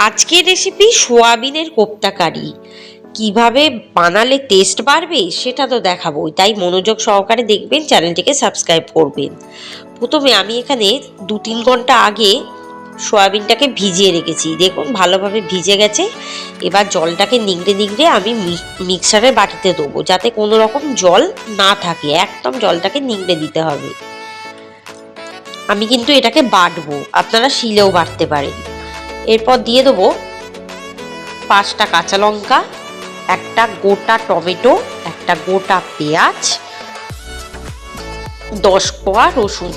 আজকের রেসিপি সোয়াবিনের কোপ্তা কারি। কিভাবে বানালে টেস্ট বাড়বে সেটা তো দেখাবো, তাই মনোযোগ সহকারে দেখবেন, চ্যানেলটিকে সাবস্ক্রাইব করবেন। প্রথমে আমি এখানে 2-3 ঘন্টা আগে সোয়াবিনটাকে ভিজিয়ে রেখেছি। দেখুন ভালোভাবে ভিজে গেছে। এবার জলটাকে নিংড়ে নিংড়ে আমি মিক্সারের বাটিতে দেবো, যাতে কোনো রকম জল না থাকে। একদম জলটাকে নিংড়ে দিতে হবে। আমি কিন্তু এটাকে বাটবো, আপনারা শিলেও বাটতে পারেন। এরপর দিয়ে দেবো 5টা কাঁচা লঙ্কা, একটা গোটা টমেটো, একটা গোটা পেঁয়াজ, 10 কোয়া রসুন,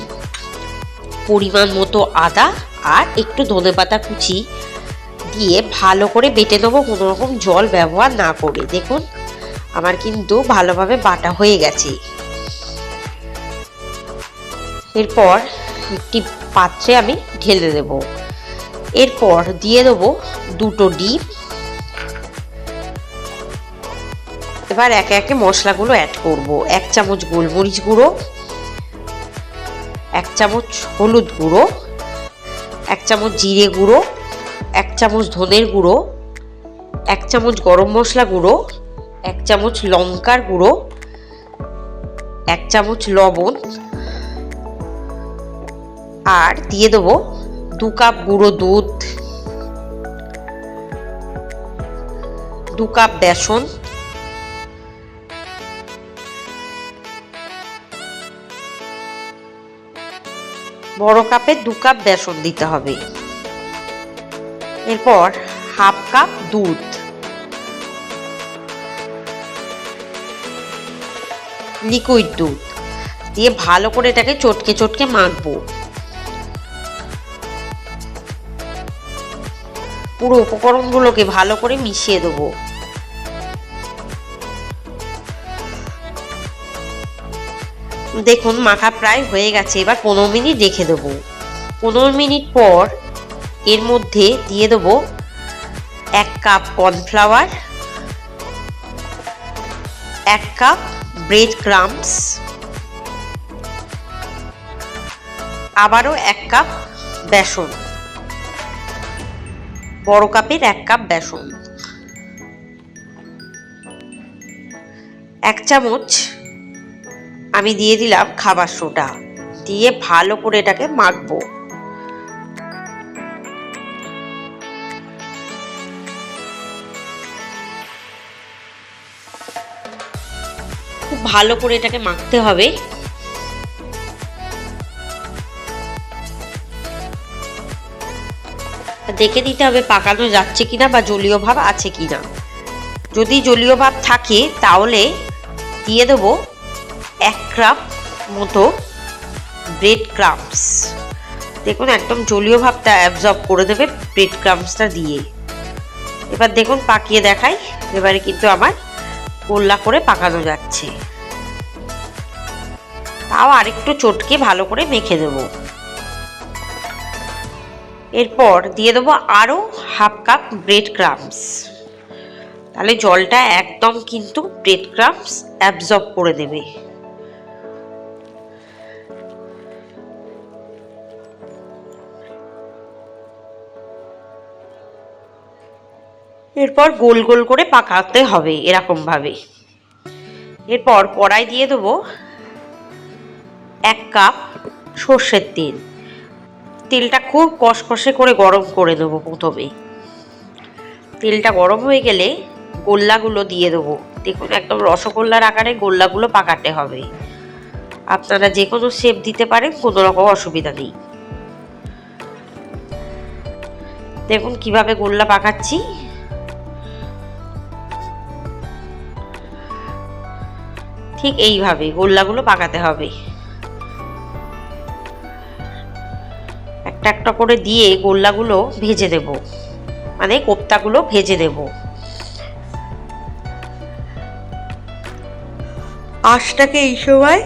পরিমাণ মতো আদা আর একটু ধনেপাতা কুচি দিয়ে ভালো করে বেটে নেবো, কোনো রকম জল ব্যবহার না করে। দেখুন আমার কিন্তু ভালোভাবে বাটা হয়ে গেছে। এরপর একটি পাত্রে আমি ঢেলে দেব। এরপর দিয়ে দেবো 2টো ডিম। এবার একে একে মশলাগুলো অ্যাড করব। 1 চামচ গোলমরিচ গুঁড়ো, 1 চামচ হলুদ গুঁড়ো, 1 চামচ জিরে গুঁড়ো, 1 চামচ ধনের গুঁড়ো, 1 চামচ গরম মশলা গুঁড়ো, 1 চামচ লঙ্কার গুঁড়ো, 1 চামচ লবণ, আর দিয়ে দেবো 2 কাপ গুঁড়ো দুধ, 2 কাপ বেসন, বড় কাপে 2 কাপ বেসন দিতে হবে। এরপর হাফ কাপ দুধ, লিকুইড দুধ দিয়ে ভালো করে এটাকে চটকে চটকে মাখবো। পুরো উপকরণগুলোকে ভালো করে মিশিয়ে দেবো। দেখুন মাখা প্রায় হয়ে গেছে। এবার 15 মিনিট রেখে দেবো। 15 মিনিট পর এর মধ্যে দিয়ে দেবো 1 cup cornflour, 1 cup bread crumbs, আবারও 1 কাপ বেসন, বড় কাপের 1 কাপ বেসন, 1 চামচ আমি দিয়ে দিলাম খাবার সোডা, দিয়ে ভালো করে এটাকে মাখবো। খুব ভালো করে এটাকে মাখতে হবে। দেখে নিতে হবে পাকানো যাচ্ছে কিনা বা জলীয় ভাব আছে কিনা। যদি জলীয় ভাব থাকে তাহলে দিয়ে দেবো 1 কাপ মতো ব্রেড ক্রাম্বস। দেখুন একদম জলীয় ভাবটা অ্যাবজর্ব করে দেবে ব্রেড ক্রাম্বসটা দিয়ে। এবার দেখুন পাকিয়ে দেখাই। এবারে কিন্তু আমার গোল্লা করে পাকানো যাচ্ছে। তাও আরেকটু চটকে ভালো করে মেখে দেব। এরপর দিয়ে দেবো আরও হাফ কাপ ব্রেড ক্রাম্বস। তাহলে জলটা একদম কিন্তু ব্রেড ক্রাম্বস অ্যাবজর্ব করে দেবে। এরপর গোল গোল করে পাকাতে হবে এরকম ভাবে। এরপর কড়াই দিয়ে দেবো 1 কাপ সর্ষের তেল। তেলটা খুব কষকষে করে গরম করে দেবো। প্রথমে তেলটা গরম হয়ে গেলে গোল্লাগুলো দিয়ে দেবো। দেখুন একদম রসগোল্লার আকারে গোল্লাগুলো পাকাতে হবে। আপনারা যে কোনো শেপ দিতে পারেন, কোনো রকম অসুবিধা নেই। দেখুন কিভাবে গোল্লা পাকাচ্ছি। ঠিক এইভাবে গোল্লাগুলো পাকাতে হবে। একটা একটা করে দিয়ে গোল্লাগুলো ভেজে দেব, মানে কোপ্তাগুলো ভেজে দেব। আঁচটাকে এই সময়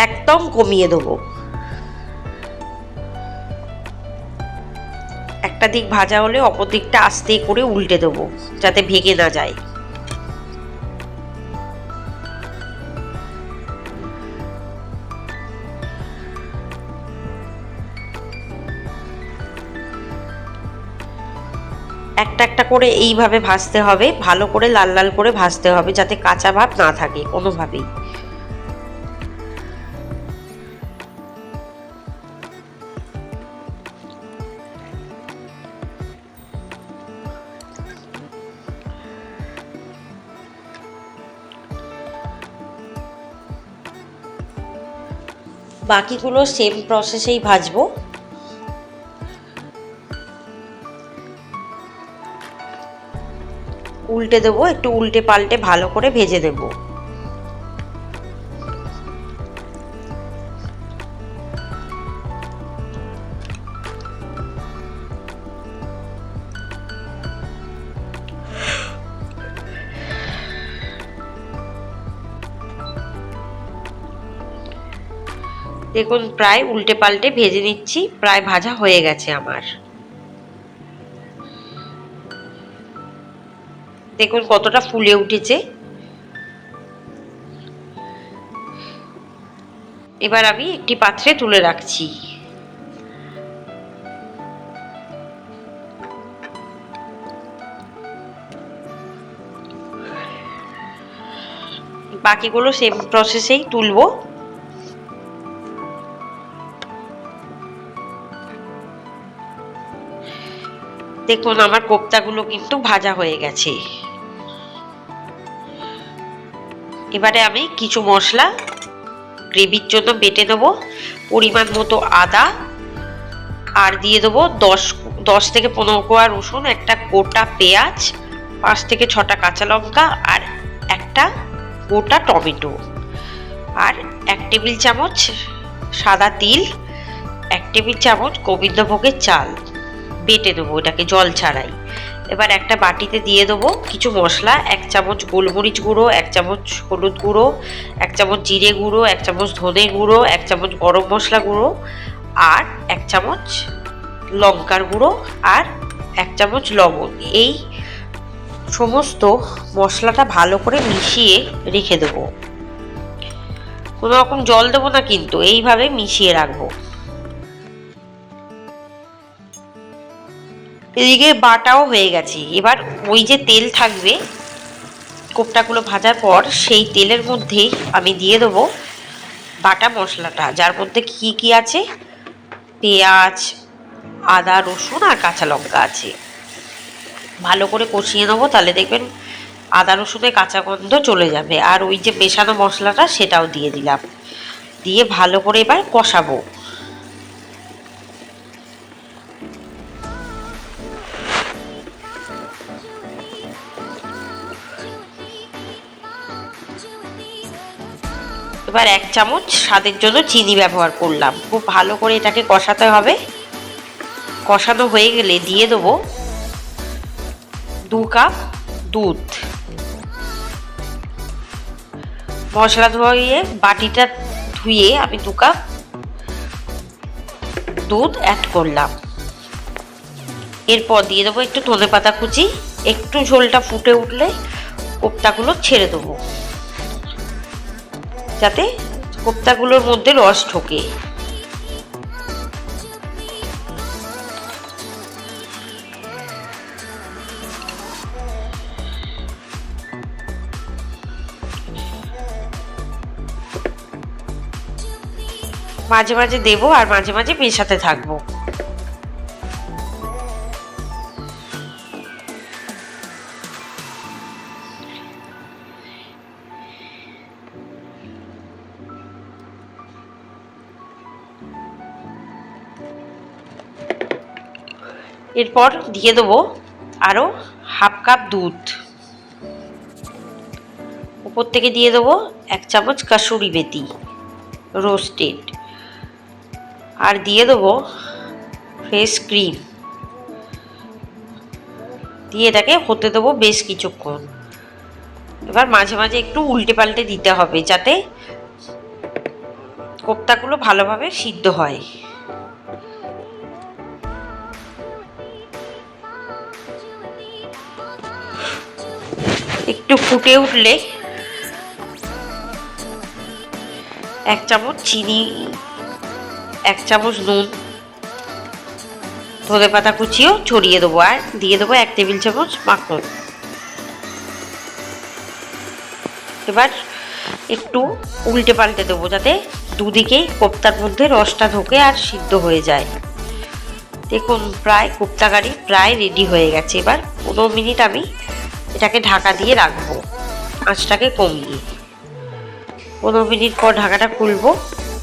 একদম কমিয়ে দেবো। একটা দিক ভাজা হলে অপর দিকটা আস্তে করে উল্টে দেবো, যাতে ভেঙে না যায়। একটা একটা করে এইভাবে ভাজতে হবে, ভালো করে লাল লাল করে ভাজতে হবে, যাতে কাঁচা ভাব না থাকে কোনোভাবেই। বাকিগুলো সেম প্রসেসেই ভাজবো। উল্টে দেবো, একটু উল্টে পাল্টে ভালো করে ভেজে দেব। দেখুন প্রায় উল্টে পাল্টে ভেজে নিচ্ছি, প্রায় ভাজা হয়ে গেছে আমার। দেখুন কতটা ফুলে উঠেছে। এবার আমি একটি পাত্রে তুলে রাখছি। বাকিগুলো সেম প্রসেসেই তুলবো। দেখুন আমার কোপ্তাগুলো কিন্তু ভাজা হয়ে গেছে। এবারে আমি কিছু মশলা গ্রেভির জন্য বেটে দেবো। পরিমাণ মতো আদা, আর দিয়ে দেবো 10 থেকে 15 কোয়া রসুন, একটা গোটা পেঁয়াজ, 5 থেকে 6টা কাঁচা লঙ্কা, আর একটা গোটা টমেটো, আর 1 টেবিল চামচ সাদা তিল, 1 টেবিল চামচ গোবিন্দভোগের চাল বেটে দেবো, এটাকে জল ছাড়াই। এবার একটা বাটিতে দিয়ে দেবো কিছু মশলা, 1 চামচ গোলমরিচ গুঁড়ো, 1 চামচ হলুদ গুঁড়ো, 1 চামচ জিরে গুঁড়ো, 1 চামচ ধনে গুঁড়ো, 1 চামচ গরম মশলা গুঁড়ো, আর 1 চামচ লঙ্কার গুঁড়ো, আর 1 চামচ লবণ। এই সমস্ত মশলাটা ভালো করে মিশিয়ে রেখে দেবো। কোনো রকম জল দেবো না কিন্তু, এইভাবে মিশিয়ে রাখবো। এদিকে বাটাও হয়ে গেছে। এবার ওই যে তেল থাকবে কোপ্তাগুলো ভাজার পর, সেই তেলের মধ্যেই আমি দিয়ে দেবো বাটা মশলাটা, যার মধ্যে কি কি আছে, পেঁয়াজ, আদা, রসুন আর কাঁচা লঙ্কা আছে। ভালো করে কষিয়ে নেবো, তাহলে দেখবেন আদা রসুনের কাঁচা গন্ধ চলে যাবে। আর ওই যে মেশানো মশলাটা সেটাও দিয়ে দিলাম, দিয়ে ভালো করে এবার কষাবো। এবার 1 চামচ স্বাদের জন্য চিনি ব্যবহার করলাম। খুব ভালো করে এটাকে কষাতে হবে। কষানো হয়ে গেলে দিয়ে দেবো 2 কাপ দুধ। মশলা ধুয়ে বাটিটা ধুয়ে আমি 2 কাপ দুধ অ্যাড করলাম। এরপর দিয়ে দেবো একটু ধনেপাতা কুচি। একটু ঝোলটা ফুটে উঠলে কোপ্তাগুলো ছেড়ে দেবো, যাতে কোপ্তাগুলোর মধ্যে রস ঢোকে। মাঝে মাঝে দেবো আর মাঝে মাঝে মেশাতে থাকবো। এরপর দিয়ে দেবো আরো হাফ কাপ দুধ। উপর থেকে দিয়ে দেবো 1 চামচ কাসুরি মেথি রোস্টেড, আর দিয়ে দেবো ফ্রেশ ক্রিম। দিয়ে এটাকে হতে দেবো বেশ কিছুক্ষণ। এবার মাঝে মাঝে একটু উল্টে পাল্টে দিতে হবে, যাতে কোপ্তাগুলো ভালোভাবে সিদ্ধ হয়। একটু ফুটে উঠলে 1 চামচ চিনি, 1 চামচ নুন, ধনেপাতা কুচিও ছড়িয়ে দেবো আর দিয়ে দেবো 1 টেবিল চামচ মাখন। এবার একটু উল্টে পাল্টে দেবো যাতে দুদিকেই কোপ্তার মধ্যে রসটা ঢোকে আর সিদ্ধ হয়ে যায়। দেখুন প্রায় কোপ্তা কারি প্রায় রেডি হয়ে গেছে। এবার 15 মিনিট আমি এটাকে ঢাকা দিয়ে রাখবো আঁচটাকে কমিয়ে। 15 মিনিট পর ঢাকাটা খুলবো,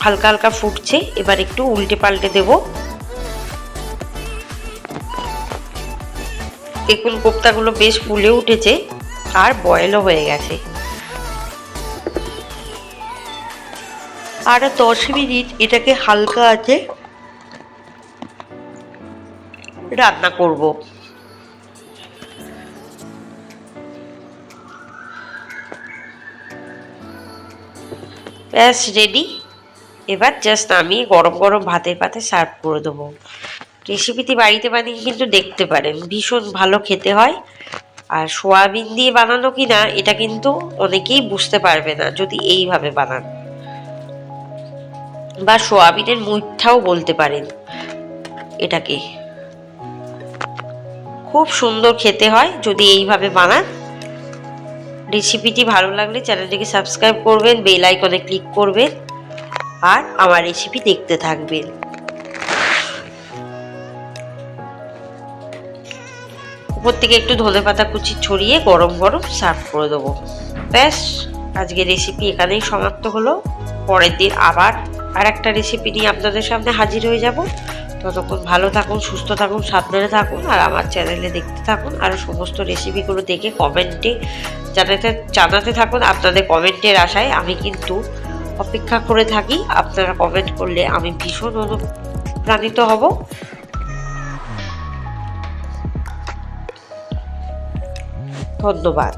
হালকা হালকা ফুটছে। এবার একটু উল্টে পাল্টে দেবো। দেখুন কোপ্তাগুলো বেশ ফুলে উঠেছে আর বয়েলও হয়ে গেছে। আরো 10 মিনিট এটাকে হালকা আছে রান্না করব। ব্যাস রেডি। এবার জাস্ট আমি গরম গরম ভাতের পাতে সার্ভ করে দেবো। রেসিপিটি বাড়িতে বানিয়ে কিন্তু দেখতে পারেন, ভীষণ ভালো খেতে হয়। আর সোয়াবিন দিয়ে বানানো কিনা এটা কিন্তু অনেকেই বুঝতে পারবে না যদি এইভাবে বানান, বা সোয়াবিনের মুইঠাও বলতে পারেন এটাকে। খুব সুন্দর খেতে হয় যদি এইভাবে বানান। রেসিপিটি ভালো লাগলে চ্যানেলটিকে সাবস্ক্রাইব করবেন, বেল আইকনে ক্লিক করবেন আর আমার রেসিপি দেখতে থাকবেন। উপর থেকে একটু ধনেপাতা কুচি ছড়িয়ে গরম গরম সার্ভ করে দেবো। ব্যাস আজকের রেসিপি এখানেই সমাপ্ত হলো। পরের দিন আবার আর একটা রেসিপি নিয়ে আপনাদের সামনে হাজির হয়ে যাব। ততক্ষণ ভালো থাকুন, সুস্থ থাকুন, সাবধানে থাকুন আর আমার চ্যানেলে দেখতে থাকুন। আর সমস্ত রেসিপিগুলো দেখে কমেন্টে জানাতে থাকুন। আপনাদের কমেন্টের আশায় আমি কিন্তু অপেক্ষা করে থাকি। আপনারা কমেন্ট করলে আমি ভীষণ অনুপ্রাণিত হব। ধন্যবাদ।